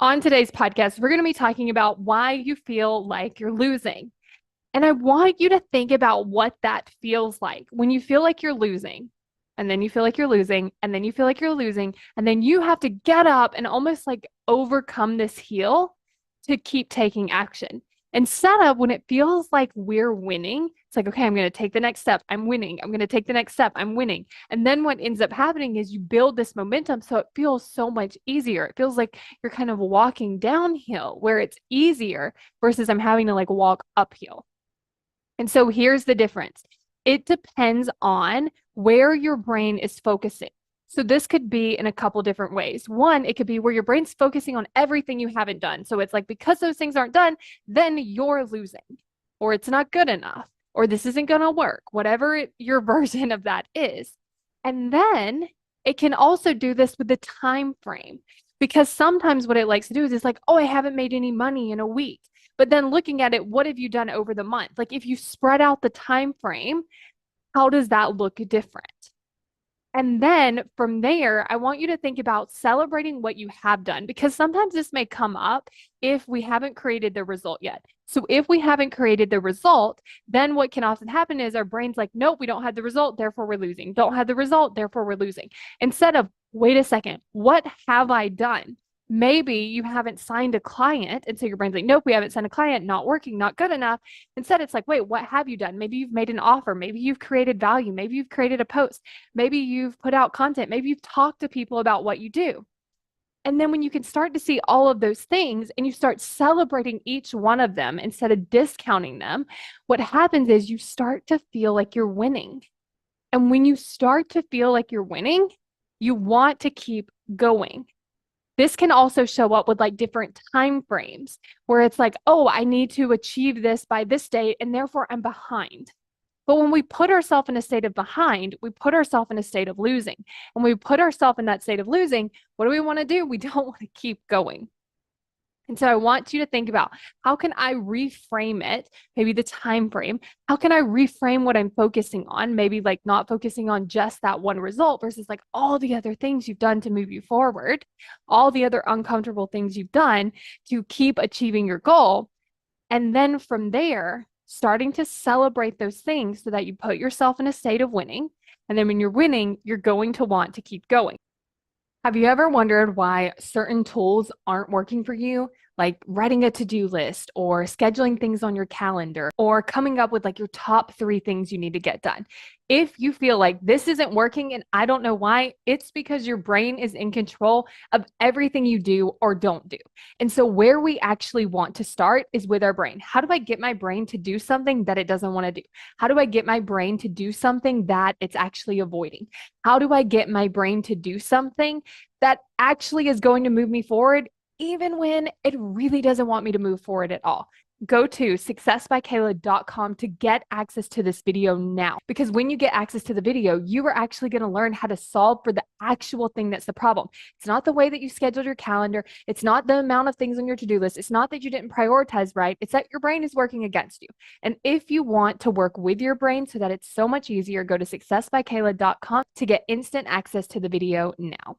On today's podcast, we're going to be talking about why you feel like you're losing. And I want you to think about what that feels like when you feel like you're losing, and then you feel like you're losing, and then you feel like you're losing, and then you have to get up and almost like overcome this heel to keep taking action. Instead of when it feels like we're winning, it's like, okay, I'm going to take the next step. I'm winning. I'm going to take the next step. I'm winning. And then what ends up happening is you build this momentum. So it feels so much easier. It feels like you're kind of walking downhill where it's easier versus I'm having to like walk uphill. And so here's the difference. It depends on where your brain is focusing. So this could be in a couple different ways. One, it could be where your brain's focusing on everything you haven't done. So it's like because those things aren't done, then you're losing, or it's not good enough, or this isn't going to work, whatever your version of that is. And then it can also do this with the time frame, because sometimes what it likes to do is it's like, oh, I haven't made any money in a week. But then looking at it, what have you done over the month? Like if you spread out the time frame, how does that look different? And then from there, I want you to think about celebrating what you have done, because sometimes this may come up if we haven't created the result yet. So if we haven't created the result, then what can often happen is our brain's like, nope, we don't have the result, therefore we're losing. Don't have the result, therefore we're losing. Instead of, wait a second, what have I done? Maybe you haven't signed a client. And so your brain's like, nope, we haven't signed a client, not working, not good enough. Instead, it's like, wait, what have you done? Maybe you've made an offer. Maybe you've created value. Maybe you've created a post. Maybe you've put out content. Maybe you've talked to people about what you do. And then when you can start to see all of those things and you start celebrating each one of them instead of discounting them, what happens is you start to feel like you're winning. And when you start to feel like you're winning, you want to keep going. This can also show up with like different time frames where it's like, oh, I need to achieve this by this date, and therefore I'm behind. But when we put ourselves in a state of behind, we put ourselves in a state of losing. And when we put ourselves in that state of losing, what do we want to do? We don't want to keep going. And so I want you to think about, how can I reframe it? Maybe the time frame. How can I reframe what I'm focusing on? Maybe like not focusing on just that one result versus like all the other things you've done to move you forward, all the other uncomfortable things you've done to keep achieving your goal. And then from there, starting to celebrate those things so that you put yourself in a state of winning. And then when you're winning, you're going to want to keep going. Have you ever wondered why certain tools aren't working for you? Like writing a to-do list or scheduling things on your calendar or coming up with like your top 3 things you need to get done. If you feel like this isn't working and I don't know why, it's because your brain is in control of everything you do or don't do. And so where we actually want to start is with our brain. How do I get my brain to do something that it doesn't want to do? How do I get my brain to do something that it's actually avoiding? How do I get my brain to do something that actually is going to move me forward, even when it really doesn't want me to move forward at all? Go to successbykayla.com to get access to this video now. Because when you get access to the video, you are actually going to learn how to solve for the actual thing that's the problem. It's not the way that you scheduled your calendar. It's not the amount of things on your to-do list. It's not that you didn't prioritize right. It's that your brain is working against you. And if you want to work with your brain so that it's so much easier, go to successbykayla.com to get instant access to the video now.